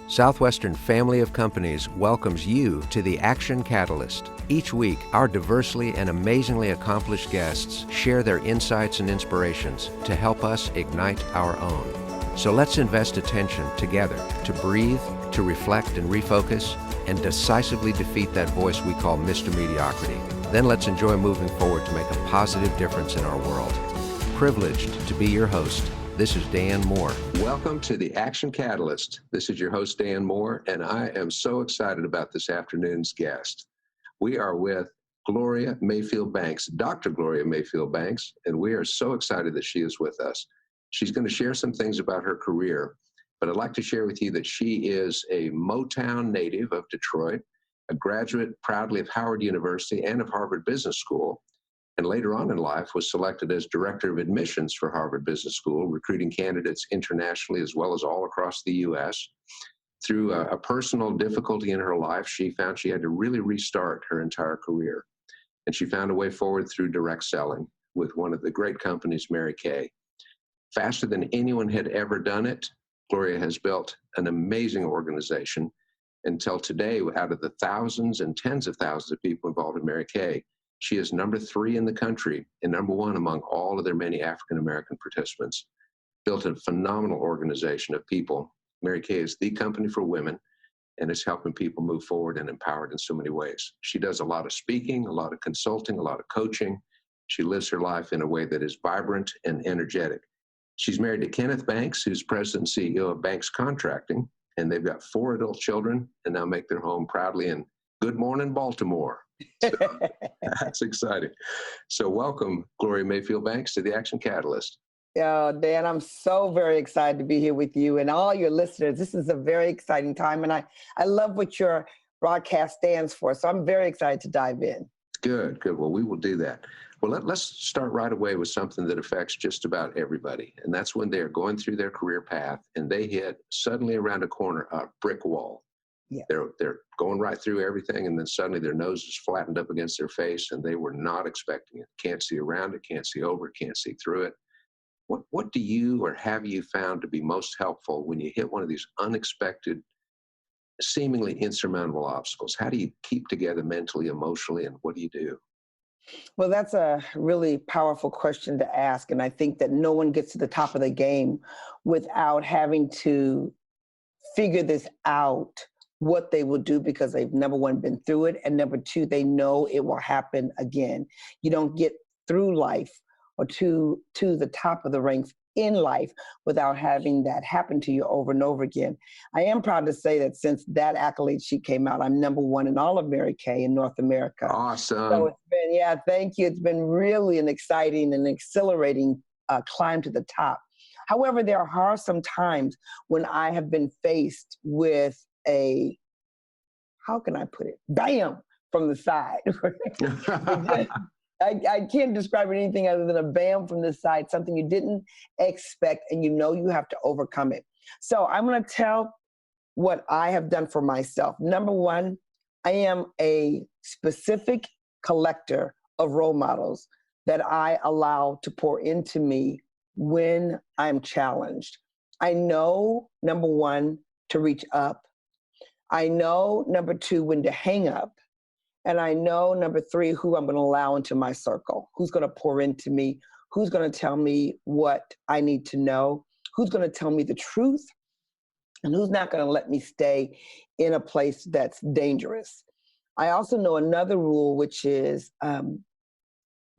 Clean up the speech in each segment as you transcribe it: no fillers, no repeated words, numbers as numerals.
Southwestern Family of Companies welcomes you to the Action Catalyst. Each week, our diversely and amazingly accomplished guests share their insights and inspirations to help us ignite our own. So let's invest attention together to breathe, to reflect and refocus, and decisively defeat that voice we call Mr. Mediocrity. Then let's enjoy moving forward to make a positive difference in our world. Privileged to be your host. This is Dan Moore. Welcome to the Action Catalyst. This is your host, Dan Moore, and I am so excited about this afternoon's guest. We are with Gloria Mayfield Banks, Dr. Gloria Mayfield Banks, and we are so excited that she is with us. She's going to share some things about her career, but I'd like to share with you that she is a Motown native of Detroit, a graduate proudly of Howard University and of Harvard Business School, and later on in life was selected as director of admissions for Harvard Business School, recruiting candidates internationally as well as all across the U.S. Through a personal difficulty in her life, she found she had to really restart her entire career. And she found a way forward through direct selling with one of the great companies, Mary Kay. Faster than anyone had ever done it, Gloria has built an amazing organization. Until today, out of the thousands and tens of thousands of people involved in Mary Kay, she is number 3 in the country and number 1 among all of their many African-American participants. Built a phenomenal organization of people. Mary Kay is the company for women and is helping people move forward and empowered in so many ways. She does a lot of speaking, a lot of consulting, a lot of coaching. She lives her life in a way that is vibrant and energetic. She's married to Kenneth Banks, who's president and CEO of Banks Contracting, and they've got 4 adult children and now make their home proudly in Good Morning, Baltimore. So that's exciting. So welcome, Gloria Mayfield Banks, to the Action Catalyst. Dan, I'm so very excited to be here with you and all your listeners. This is a very exciting time, and I love what your broadcast stands for, so I'm very excited to dive in. Good. Well, we will do that. Well, let's start right away with something that affects just about everybody, and that's when they're going through their career path and they hit suddenly around a corner a brick wall. Yeah. They're going right through everything, and then suddenly their nose is flattened up against their face, and they were not expecting it. Can't see around it, can't see over it, can't see through it. What do you or have you found to be most helpful when you hit one of these unexpected, seemingly insurmountable obstacles? How do you keep together mentally, emotionally, and what do you do? Well, that's a really powerful question to ask, and I think that no one gets to the top of the game without having to figure this out, what they will do, because they've, number one, been through it, and number 2, they know it will happen again. You don't get through life or to the top of the ranks in life without having that happen to you over and over again. I am proud to say that since that accolade sheet came out, I'm number 1 in all of Mary Kay in North America. Awesome. So it's been, thank you. It's been really an exciting and exhilarating climb to the top. However, there are some times when I have been faced with a, how can I put it, bam, from the side. I can't describe anything other than a bam from the side, something you didn't expect, and you know you have to overcome it. So I'm going to tell what I have done for myself. Number 1, I am a specific collector of role models that I allow to pour into me when I'm challenged. I know, number 1, to reach up. I know, number 2, when to hang up. And I know, number 3, who I'm going to allow into my circle, who's going to pour into me, who's going to tell me what I need to know, who's going to tell me the truth, and who's not going to let me stay in a place that's dangerous. I also know another rule, which is the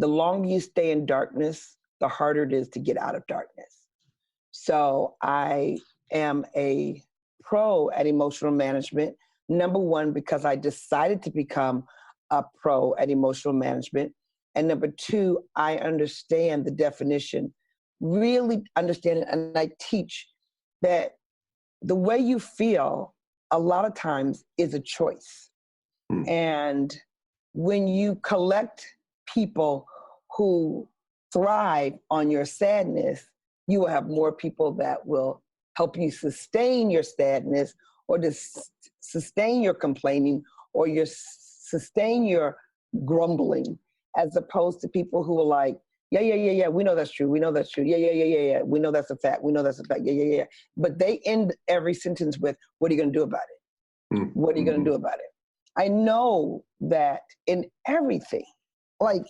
longer you stay in darkness, the harder it is to get out of darkness. So I am a pro at emotional management. Number 1, because I decided to become a pro at emotional management. And number 2, I understand the definition, really understand it. And I teach that the way you feel a lot of times is a choice. And when you collect people who thrive on your sadness, you will have more people that will help you sustain your sadness, or to sustain your complaining, or sustain your grumbling, as opposed to people who are like, Yeah, yeah, yeah, yeah. We know that's true. We know that's true. Yeah, yeah, yeah, yeah, yeah. We know that's a fact. We know that's a fact. Yeah, yeah, yeah. But they end every sentence with, what are you going to do about it? What are you going to do about it? I know that in everything, like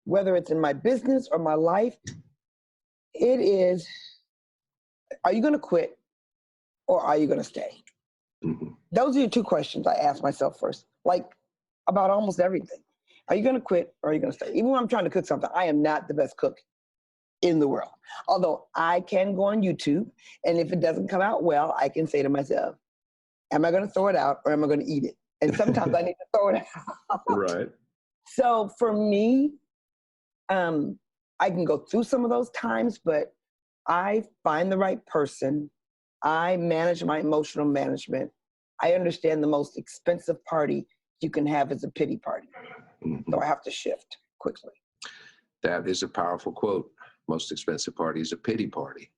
whether it's in my business or my life, it is, are you going to quit or are you going to stay? Those are your two questions I ask myself first, like about almost everything. Are you going to quit or are you going to stay? Even when I'm trying to cook something, I am not the best cook in the world. Although I can go on YouTube, and if it doesn't come out well, I can say to myself, am I going to throw it out or am I going to eat it? And sometimes I need to throw it out. Right. So for me, I can go through some of those times, but I find the right person. I manage my emotional management. I understand the most expensive party you can have is a pity party. So I have to shift quickly. That is a powerful quote. Most expensive party is a pity party.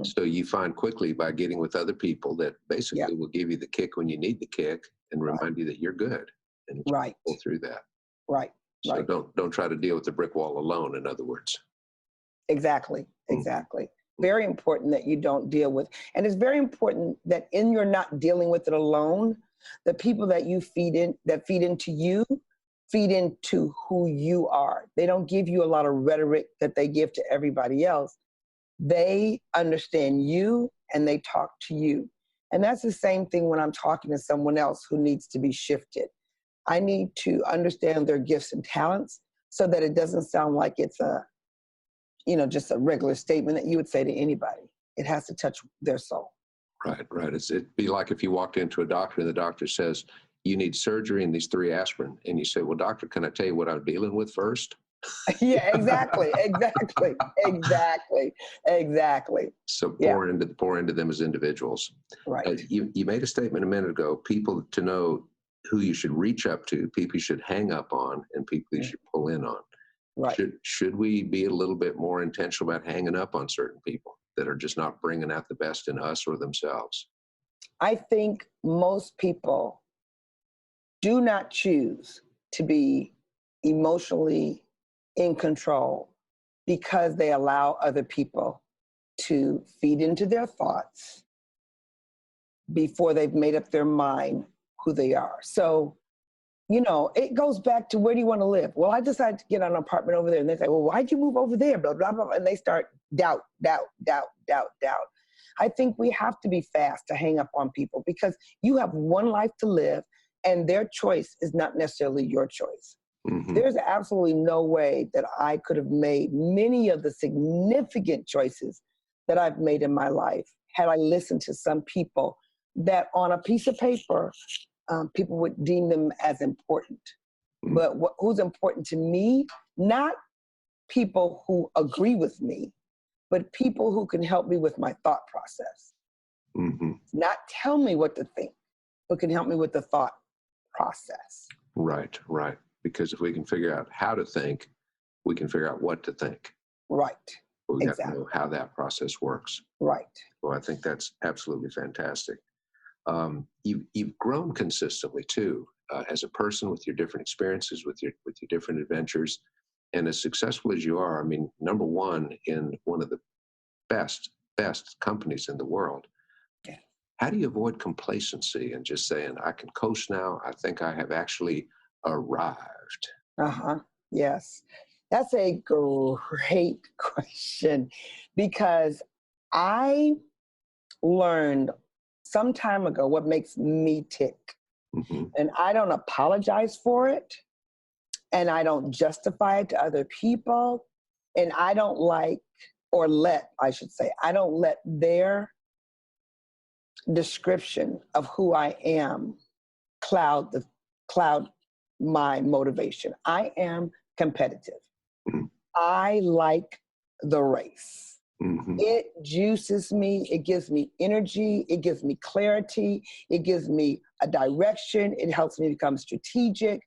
So you find quickly by getting with other people that basically will give you the kick when you need the kick and remind you that you're good and pull through that. Right. So don't try to deal with the brick wall alone, in other words. Exactly. Very important that you don't deal with. And it's very important that in your not dealing with it alone, the people that you feed into you, feed into who you are. They don't give you a lot of rhetoric that they give to everybody else. They understand you and they talk to you. And that's the same thing when I'm talking to someone else who needs to be shifted. I need to understand their gifts and talents so that it doesn't sound like it's just a regular statement that you would say to anybody. It has to touch their soul. Right. It'd be like if you walked into a doctor and the doctor says, you need surgery and these 3 aspirin. And you say, well, doctor, can I tell you what I'm dealing with first? Yeah, exactly. So pour into them as individuals. Right. You made a statement a minute ago, people to know who you should reach up to, people you should hang up on, and people you should pull in on. Right. Should we be a little bit more intentional about hanging up on certain people that are just not bringing out the best in us or themselves? I think most people do not choose to be emotionally in control because they allow other people to feed into their thoughts before they've made up their mind who they are. So, it goes back to, where do you want to live? Well, I decided to get an apartment over there. And they say, well, why'd you move over there? Blah, blah, blah. And they start doubt. I think we have to be fast to hang up on people because you have one life to live and their choice is not necessarily your choice. There's absolutely no way that I could have made many of the significant choices that I've made in my life had I listened to some people that on a piece of paper, people would deem them as important. But who's important to me, not people who agree with me, but people who can help me with my thought process. Not tell me what to think, but can help me with the thought process. Right. Because if we can figure out how to think, we can figure out what to think. Right. But we have to know how that process works. Right. Well, I think that's absolutely fantastic. You've grown consistently too, as a person with your different experiences, with your different adventures, and as successful as you are. I mean, number one in one of the best companies in the world. Yeah. How do you avoid complacency and just saying, I can coast now? I think I have actually arrived. Yes. That's a great question because I learned some time ago what makes me tick. And I don't apologize for it. And I don't justify it to other people. And I don't I don't let their description of who I am cloud my motivation. I am competitive. I like the race. It juices me. It gives me energy. It gives me clarity. It gives me a direction. It helps me become strategic.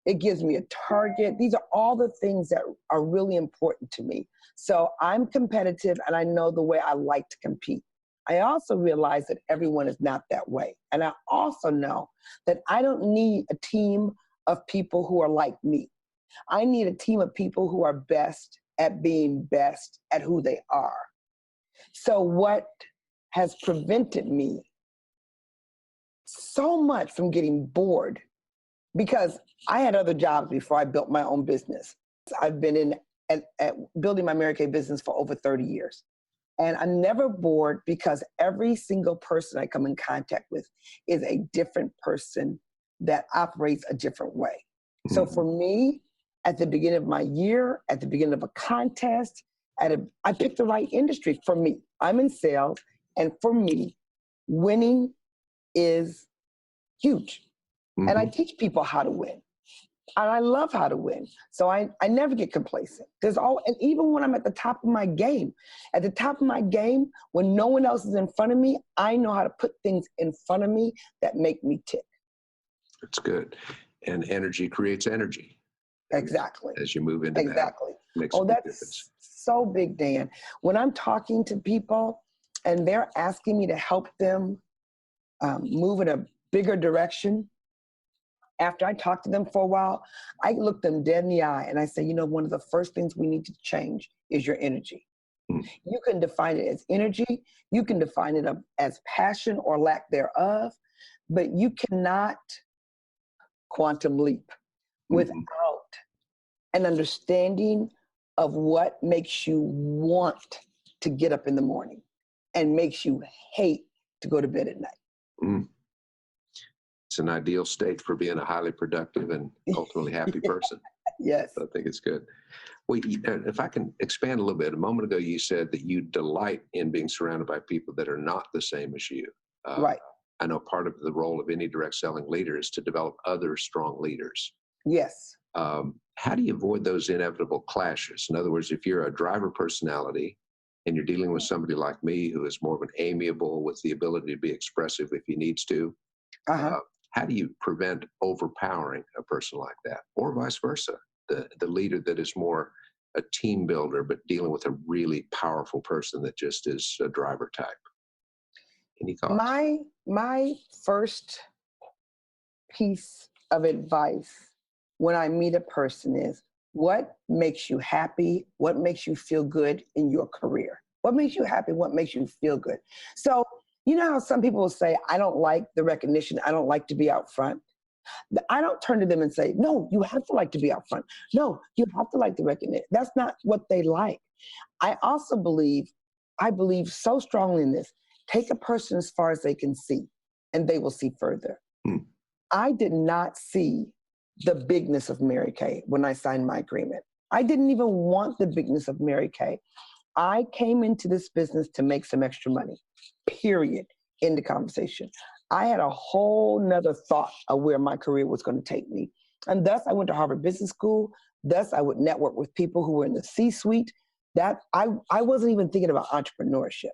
It gives me a target. These are all the things that are really important to me. So I'm competitive and I know the way I like to compete. I also realize that everyone is not that way. And I also know that I don't need a team of people who are like me. I need a team of people who are best at being best at who they are. So what has prevented me so much from getting bored, because I had other jobs before I built my own business. I've been in at building my Mary Kay business for over 30 years. And I'm never bored because every single person I come in contact with is a different person that operates a different way. So for me, at the beginning of my year, at the beginning of a contest, I picked the right industry for me. I'm in sales, and for me, winning is huge. And I teach people how to win. And I love how to win. So I never get complacent. And even when I'm at the top of my game, when no one else is in front of me, I know how to put things in front of me that make me tick. That's good. And energy creates energy. Exactly. As you move into exactly. that, makes a big difference. That's so big, Dan. When I'm talking to people and they're asking me to help them move in a bigger direction, after I talk to them for a while, I look them dead in the eye and I say, one of the first things we need to change is your energy. You can define it as energy. You can define it as passion or lack thereof, but you cannot quantum leap without an understanding of what makes you want to get up in the morning and makes you hate to go to bed at night. It's an ideal state for being a highly productive and ultimately happy person. Yes. So I think it's good. Well, if I can expand a little bit, a moment ago you said that you delight in being surrounded by people that are not the same as you. Right. I know part of the role of any direct selling leader is to develop other strong leaders. Yes. How do you avoid those inevitable clashes? In other words, if you're a driver personality and you're dealing with somebody like me who is more of an amiable with the ability to be expressive if he needs to, how do you prevent overpowering a person like that? Or vice versa, the leader that is more a team builder but dealing with a really powerful person that just is a driver type? Any thoughts? My first piece of advice when I meet a person is, what makes you happy? What makes you feel good in your career? What makes you happy? What makes you feel good? So, you know how some people will say, I don't like the recognition. I don't like to be out front. I don't turn to them and say, no, you have to like to be out front. No, you have to like the recognition. That's not what they like. I believe so strongly in this. Take a person as far as they can see, and they will see further. I did not see the bigness of Mary Kay when I signed my agreement. I didn't even want the bigness of Mary Kay. I came into this business to make some extra money, period, in the conversation. I had a whole nother thought of where my career was going to take me. And thus I went to Harvard Business School. Thus I would network with people who were in the C-suite. That I wasn't even thinking about entrepreneurship.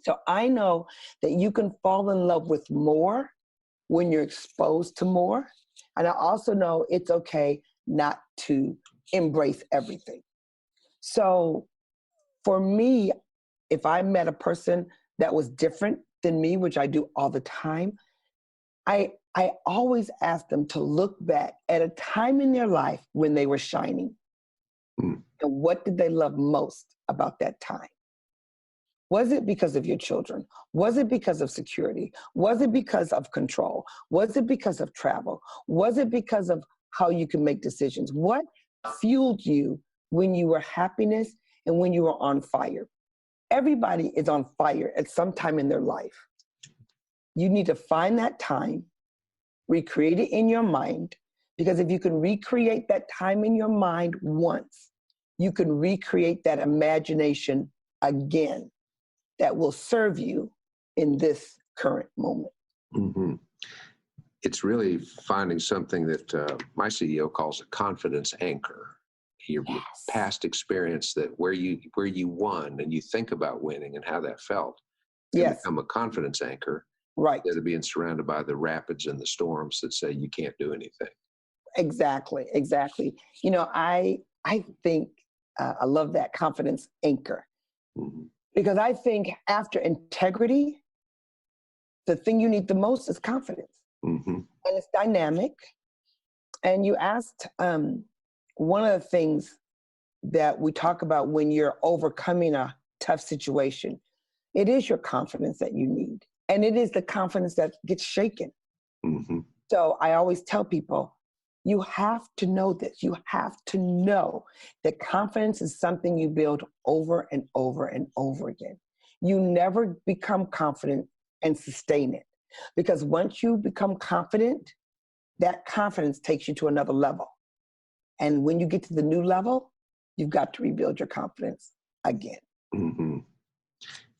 So I know that you can fall in love with more when you're exposed to more. And I also know it's okay not to embrace everything. So for me, if I met a person that was different than me, which I do all the time, I always ask them to look back at a time in their life when they were shining. And what did they love most about that time? Was it because of your children? Was it because of security? Was it because of control? Was it because of travel? Was it because of how you can make decisions? What fueled you when you were happiness and when you were on fire? Everybody is on fire at some time in their life. You need to find that time, recreate it in your mind, because if you can recreate that time in your mind once, you can recreate that imagination again that will serve you in this current moment. It's really finding something that my CEO calls a confidence anchor. Your past experience, that where you won and you think about winning and how that felt, can become a confidence anchor. Right. Instead of being surrounded by the rapids and the storms that say you can't do anything. Exactly. You know, I think I love that confidence anchor. Because I think after integrity, the thing you need the most is confidence. And it's dynamic. And you asked, one of the things that we talk about when you're overcoming a tough situation. It is your confidence that you need. And it is the confidence that gets shaken. Mm-hmm. So I always tell people, you have to know this. You have to know that confidence is something you build over and over and over again. You never become confident and sustain it. Because once you become confident, that confidence takes you to another level. And when you get to the new level, you've got to rebuild your confidence again. Mm-hmm.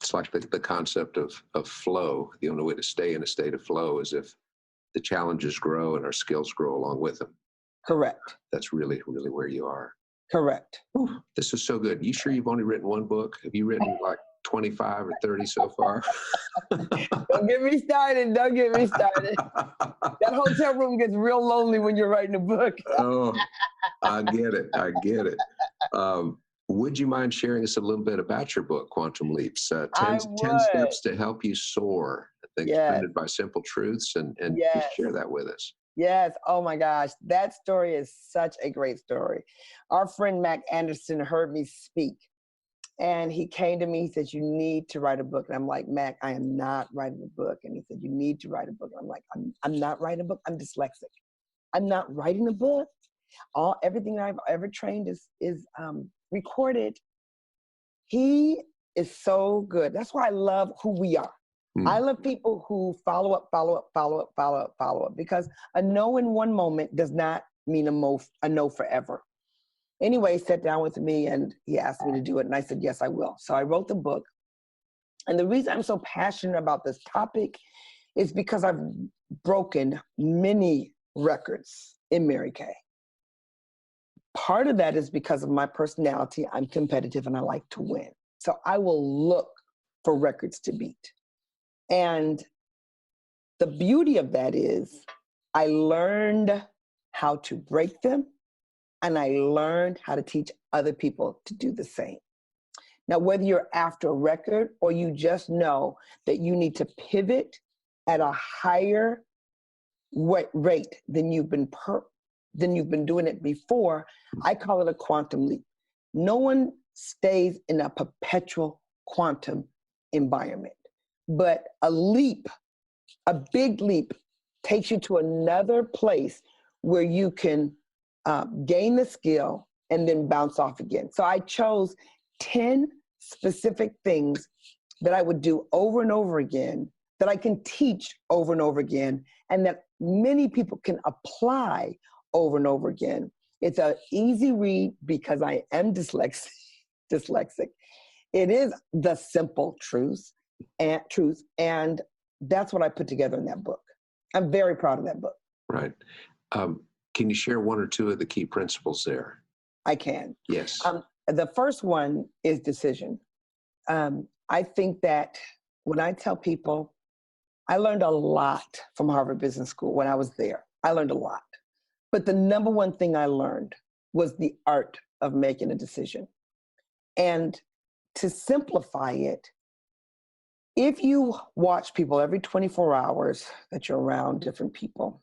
It's like the concept of flow. The only way to stay in a state of flow is if the challenges grow and our skills grow along with them. Correct. That's really, really where you are. Correct. Whew, this is so good. You sure you've only written one book? Have you written like 25 or 30 so far? Don't get me started. Don't get me started. That hotel room gets real lonely when you're writing a book. Oh, I get it. I get it. Would you mind sharing us a little bit about your book, Quantum Leaps? 10 Steps to Help You Soar. I think it's printed by Simple Truths, and just share that with us. Yes. Oh my gosh. That story is such a great story. Our friend Mac Anderson heard me speak, and he came to me. He said, you need to write a book. And I'm like, Mac, I am not writing a book. And he said, you need to write a book. And I'm like, I'm not writing a book. I'm dyslexic. I'm not writing a book. Everything I've ever trained is recorded. He is so good. That's why I love who we are. I love people who follow up, because a no in one moment does not mean a no forever. Anyway, he sat down with me and he asked me to do it. And I said, yes, I will. So I wrote the book. And the reason I'm so passionate about this topic is because I've broken many records in Mary Kay. Part of that is because of my personality. I'm competitive and I like to win. So I will look for records to beat. And the beauty of that is I learned how to break them, and I learned how to teach other people to do the same. Now, whether you're after a record or you just know that you need to pivot at a higher rate than you've been doing it before, I call it a quantum leap. No one stays in a perpetual quantum environment, but a big leap takes you to another place where you can gain the skill and then bounce off again. So I chose 10 specific things that I would do over and over again, that I can teach over and over again, and that many people can apply over and over again. It's an easy read because I am dyslexic. It is the simple truth, and that's what I put together in that book. I'm very proud of that book. Right. Can you share one or two of the key principles there? I can. Yes. The first one is decision. I think that when I tell people, I learned a lot from Harvard Business School when I was there. I learned a lot. But the number one thing I learned was the art of making a decision. And to simplify it, if you watch people every 24 hours that you're around different people,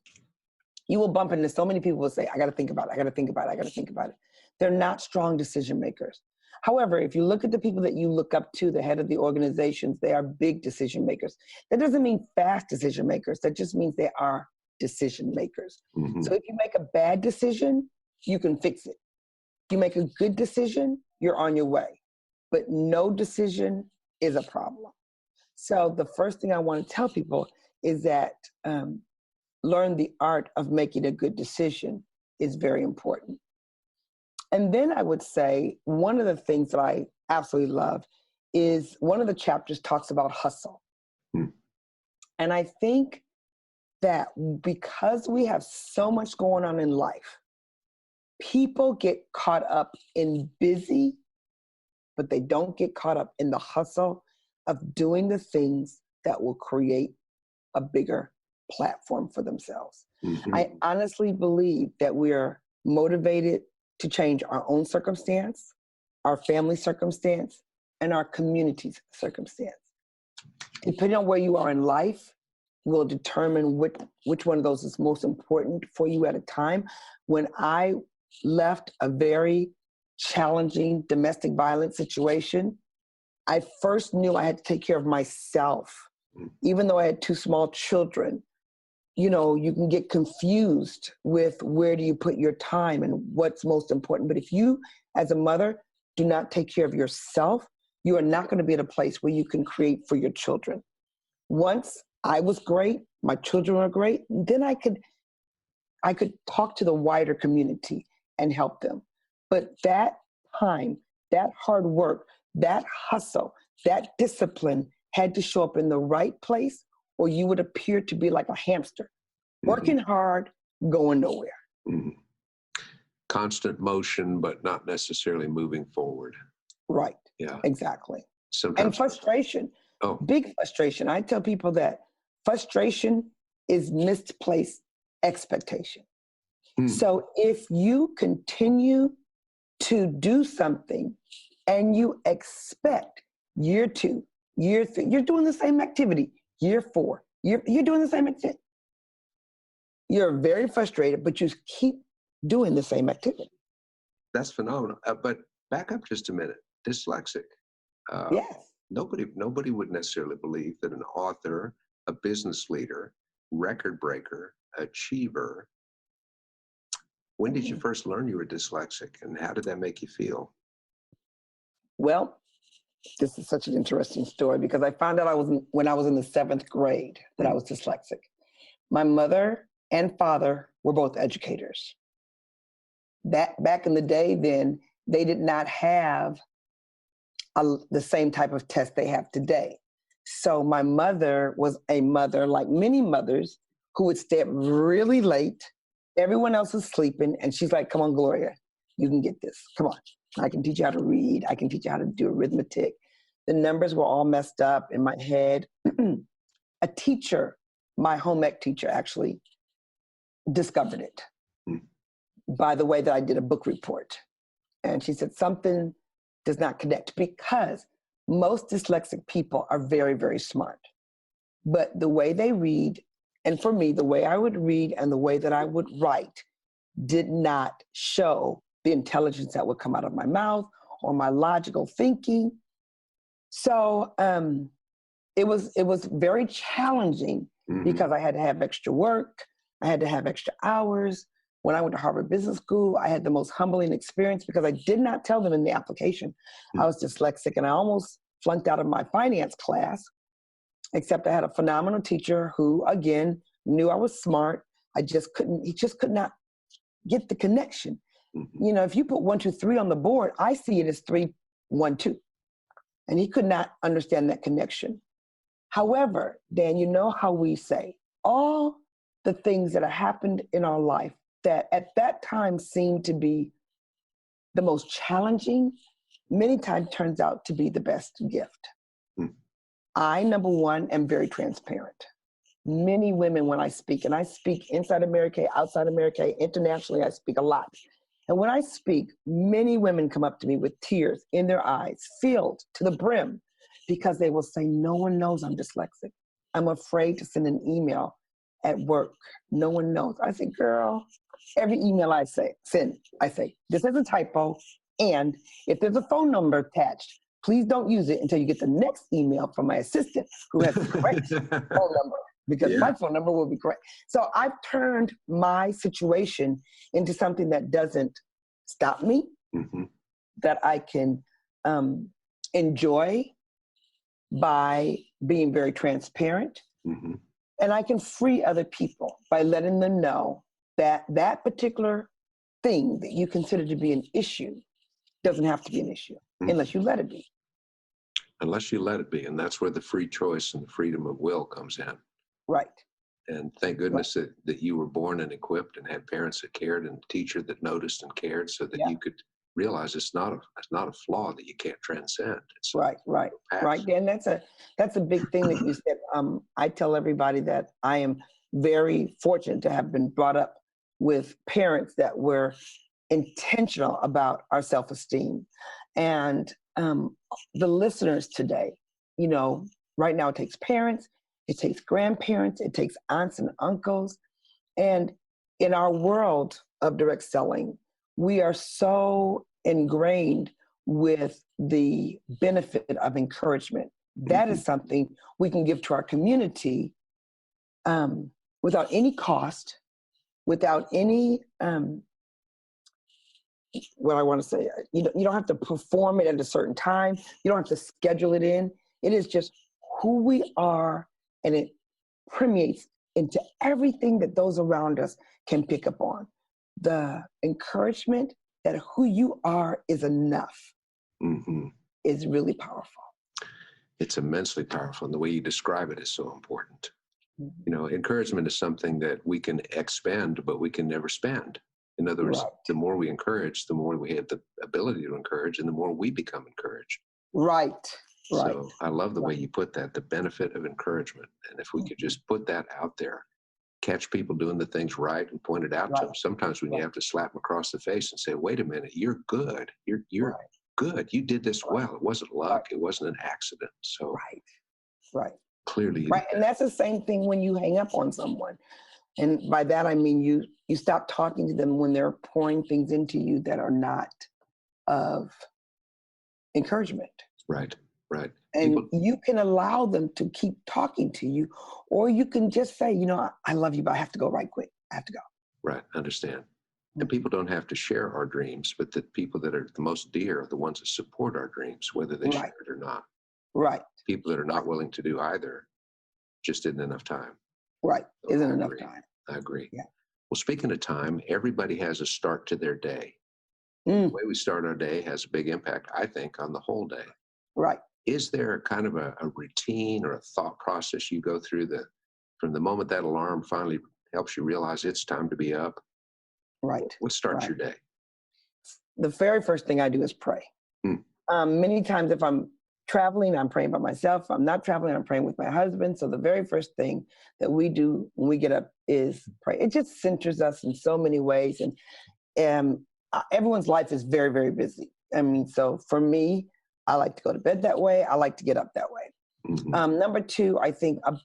you will bump into so many people who say, I got to think about it. They're not strong decision makers. However, if you look at the people that you look up to, the head of the organizations, they are big decision makers. That doesn't mean fast decision makers. That just means they are decision makers. Mm-hmm. So if you make a bad decision, you can fix it. If you make a good decision, you're on your way. But no decision is a problem. So the first thing I want to tell people is that learn the art of making a good decision is very important. And then I would say one of the things that I absolutely love is one of the chapters talks about hustle. And I think that because we have so much going on in life, people get caught up in busy, but they don't get caught up in the hustle of doing the things that will create a bigger platform for themselves. Mm-hmm. I honestly believe that we are motivated to change our own circumstance, our family circumstance, and our community's circumstance. Depending on where you are in life, will determine which one of those is most important for you at a time. When I left a very challenging domestic violence situation, I first knew I had to take care of myself. Even though I had 2 small children, you know, you can get confused with where do you put your time and what's most important. But if you, as a mother, do not take care of yourself, you are not going to be at a place where you can create for your children. Once I was great, my children were great, then I could talk to the wider community and help them. But that time, that hard work, that hustle, that discipline had to show up in the right place, or you would appear to be like a hamster, working hard, going nowhere. Constant motion, but not necessarily moving forward. Right. Yeah. Exactly. Sometimes. And frustration. Oh. Big frustration. I tell people that frustration is misplaced expectation. So if you continue to do something and you expect year 2, year 3, you're doing the same activity, year 4, you're doing the same activity. You're very frustrated, but you keep doing the same activity. That's phenomenal. But back up just a minute. Dyslexic. Yes. Nobody would necessarily believe that an author, a business leader, record breaker, achiever. When did you first learn you were dyslexic, and how did that make you feel? Well, this is such an interesting story because I found out when I was in the 7th grade that I was dyslexic. My mother and father were both educators. Back in the day, then they did not have the same type of test they have today. So my mother was a mother, like many mothers, who would stay up really late. Everyone else was sleeping, and she's like, "Come on, Gloria, you can get this. Come on. I can teach you how to read. I can teach you how to do arithmetic." The numbers were all messed up in my head. A teacher, my home ec teacher, actually discovered it by the way that I did a book report. And she said, something does not connect, because most dyslexic people are very, very smart. But the way they read, and for me, the way I would read and the way that I would write did not show the intelligence that would come out of my mouth or my logical thinking. So it was very challenging because I had to have extra work. I had to have extra hours. When I went to Harvard Business School, I had the most humbling experience because I did not tell them in the application I was dyslexic, and I almost flunked out of my finance class, except I had a phenomenal teacher who, again, knew I was smart. He just could not get the connection. You know, if you put 1, 2, 3 on the board, I see it as 3, 1, 2. And he could not understand that connection. However, Dan, you know how we say all the things that have happened in our life that at that time seemed to be the most challenging, many times turns out to be the best gift. I, number one, am very transparent. Many women, when I speak, and I speak inside America, outside America, internationally, I speak a lot. And when I speak, many women come up to me with tears in their eyes, filled to the brim, because they will say, "No one knows I'm dyslexic. I'm afraid to send an email at work. No one knows." I say, "Girl, every email I send, I say, this is a typo. And if there's a phone number attached, please don't use it until you get the next email from my assistant who has the correct phone number, because my phone number will be correct." So I've turned my situation into something that doesn't stop me, that I can enjoy by being very transparent. And I can free other people by letting them know that that particular thing that you consider to be an issue doesn't have to be an issue unless you let it be. Unless you let it be. And that's where the free choice and the freedom of will comes in. Right. And thank goodness that you were born and equipped and had parents that cared and a teacher that noticed and cared, so that you could realize it's not a flaw that you can't transcend. It's right. Dan, that's a big thing that you said. I tell everybody that I am very fortunate to have been brought up with parents that were intentional about our self-esteem. And the listeners today, you know, right now it takes parents, it takes grandparents, it takes aunts and uncles. And in our world of direct selling, we are so ingrained with the benefit of encouragement. That is something we can give to our community without any cost, without any, what I want to say, you don't have to perform it at a certain time. You don't have to schedule it in. It is just who we are, and it permeates into everything that those around us can pick up on. The encouragement that who you are is enough is really powerful. It's immensely powerful, and the way you describe it is so important. You know, encouragement is something that we can expend, but we can never spend. In other words, the more we encourage, the more we have the ability to encourage, and the more we become encouraged. Right. So I love the way you put that, the benefit of encouragement. And if we could just put that out there, catch people doing the things right and point it out to them. Sometimes when you have to slap them across the face and say, wait a minute, you're good. You're good. You did this well. It wasn't luck. It wasn't an accident. So clearly. And that's the same thing when you hang up on someone. And by that, I mean, you stop talking to them when they're pouring things into you that are not of encouragement. Right. And you can allow them to keep talking to you, or you can just say, you know, I love you, but I have to go right quick. I have to go. Right. Understand. And people don't have to share our dreams, but the people that are the most dear are the ones that support our dreams, whether they share it or not. Right. People that are not willing to do either, just isn't enough time. Right. So isn't enough time. I agree. Yeah. Well, speaking of time, everybody has a start to their day. The way we start our day has a big impact, I think, on the whole day. Right. Is there kind of a routine or a thought process you go through that from the moment that alarm finally helps you realize it's time to be up? Right. What starts your day? The very first thing I do is pray. Many times if I'm traveling, I'm praying by myself. If I'm not traveling, I'm praying with my husband. So the very first thing that we do when we get up is pray. It just centers us in so many ways. And everyone's life is very, very busy. I mean, so for me, I like to go to bed that way. I like to get up that way. Number two, I think a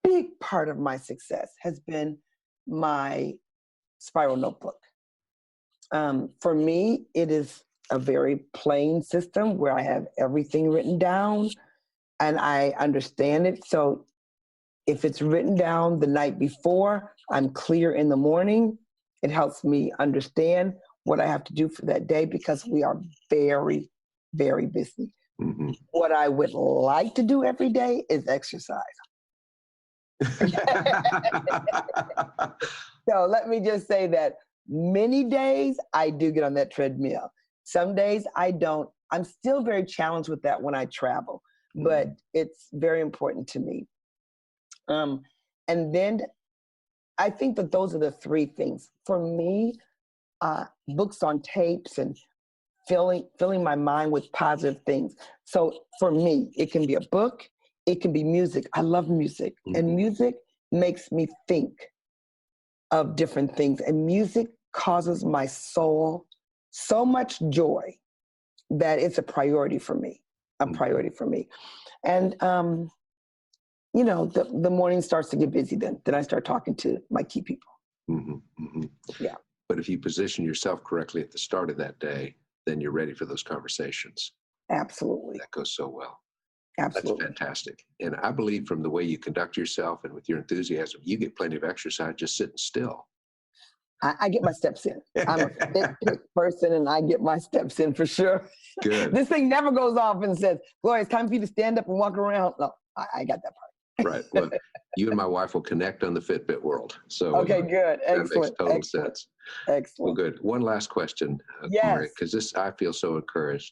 big part of my success has been my spiral notebook. For me, it is a very plain system where I have everything written down and I understand it. So if it's written down the night before, I'm clear in the morning. It helps me understand what I have to do for that day because we are very, very busy. What I would like to do every day is exercise. So let me just say that many days I do get on that treadmill. Some days I don't. I'm still very challenged with that when I travel, but it's very important to me. And then I think that those are the three things. For me, books on tapes and filling my mind with positive things. So for me, it can be a book, it can be music. I love music, and music makes me think of different things. And music causes my soul so much joy that it's a priority for me, And, you know, the morning starts to get busy then I start talking to my key people. Yeah. But if you position yourself correctly at the start of that day, then you're ready for those conversations. Absolutely. That goes so well. Absolutely. That's fantastic. And I believe from the way you conduct yourself and with your enthusiasm, you get plenty of exercise just sitting still. I get my steps in. I'm a fit person and I get my steps in for sure. Good. This thing never goes off and says, Gloria, it's time for you to stand up and walk around. No, I got that part. Right. Well, you and my wife will connect on the Fitbit world. So okay, good. Excellent. That makes total sense. Excellent. Well, good. One last question, Gloria, because this, I feel so encouraged.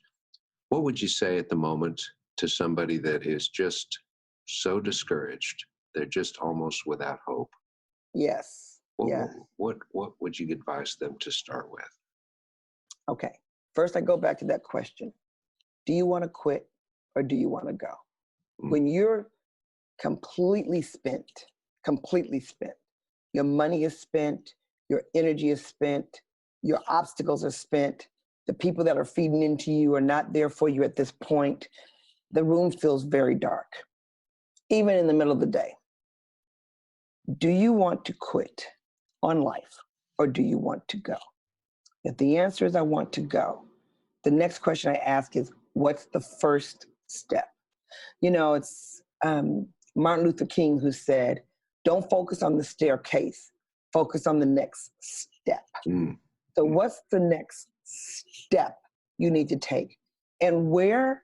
What would you say at the moment to somebody that is just so discouraged? They're just almost without hope. Yes. What would you advise them to start with? Okay. First, I go back to that question. Do you want to quit or do you want to go? When you're completely spent, your money is spent, your energy is spent, your obstacles are spent, the people that are feeding into you are not there for you at this point, the room feels very dark, even in the middle of the day. Do you want to quit on life or do you want to go? If the answer is I want to go, the next question I ask is, what's the first step? You know, it's Martin Luther King who said, don't focus on the staircase, focus on the next step. So what's the next step you need to take? And where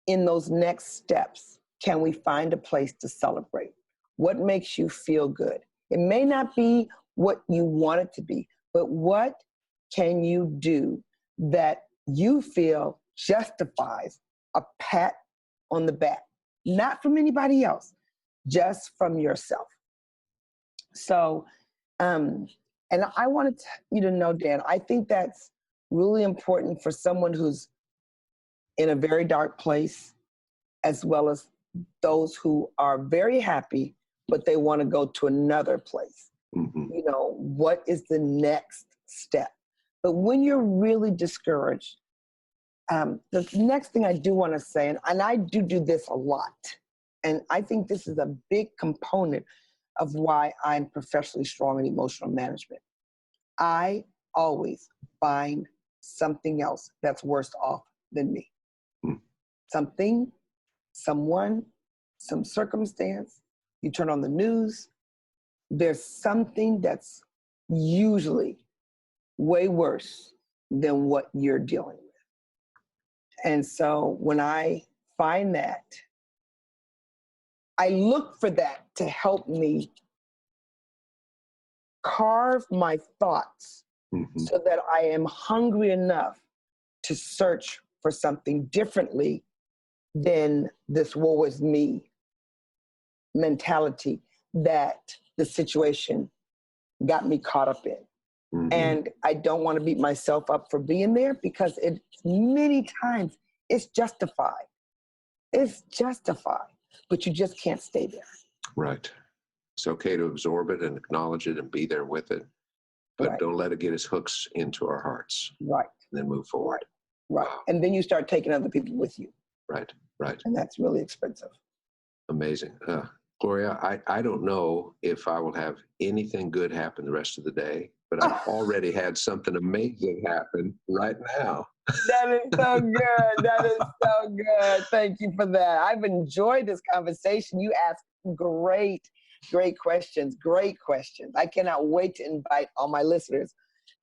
in those next steps can we find a place to celebrate? What makes you feel good? It may not be what you want it to be, but what can you do that you feel justifies a pat on the back? Not from anybody else, just from yourself. So, and I wanted you to know, Dan, I think that's really important for someone who's in a very dark place, as well as those who are very happy, but they want to go to another place. You know, what is the next step? But when you're really discouraged, the next thing I do want to say, and I do this a lot, and I think this is a big component of why I'm professionally strong in emotional management. I always find something else that's worse off than me. Something, someone, some circumstance. You turn on the news, there's something that's usually way worse than what you're dealing with. And so when I find that, I look for that to help me carve my thoughts so that I am hungry enough to search for something differently than this woe is me mentality that the situation got me caught up in. And I don't want to beat myself up for being there, because it many times it's justified. It's justified, but you just can't stay there. Right. It's okay to absorb it and acknowledge it and be there with it, but don't let it get its hooks into our hearts. Right. And then move forward. Right. And then you start taking other people with you. Right. Right. And that's really expensive. Amazing. Gloria, I don't know if I will have anything good happen the rest of the day, but I've already had something amazing happen right now. That is so good. That is so good. Thank you for that. I've enjoyed this conversation. You asked great questions. Great questions. I cannot wait to invite all my listeners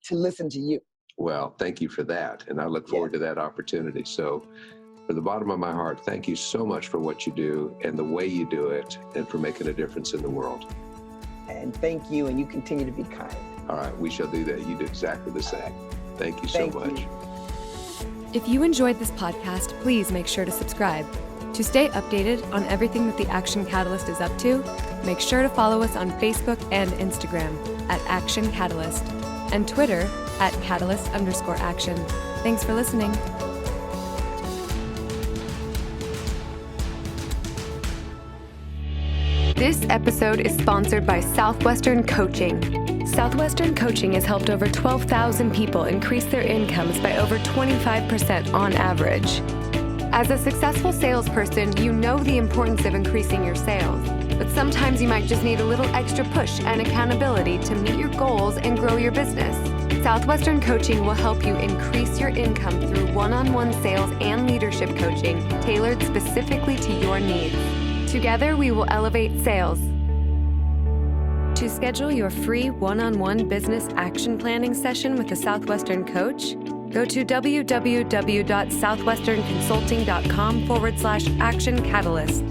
to listen to you. Well, thank you for that. And I look forward to that opportunity. So from the bottom of my heart, thank you so much for what you do and the way you do it, and for making a difference in the world. And thank you, and you continue to be kind. All right, we shall do that. You do exactly the same. Thank you so much. If you enjoyed this podcast, please make sure to subscribe. To stay updated on everything that the Action Catalyst is up to, make sure to follow us on Facebook and Instagram at Action Catalyst, and Twitter at Catalyst_Action. Thanks for listening. This episode is sponsored by Southwestern Coaching. Southwestern Coaching has helped over 12,000 people increase their incomes by over 25% on average. As a successful salesperson, you know the importance of increasing your sales, but sometimes you might just need a little extra push and accountability to meet your goals and grow your business. Southwestern Coaching will help you increase your income through one-on-one sales and leadership coaching tailored specifically to your needs. Together, we will elevate sales. To schedule your free one-on-one business action planning session with a Southwestern coach, go to www.southwesternconsulting.com/action catalyst.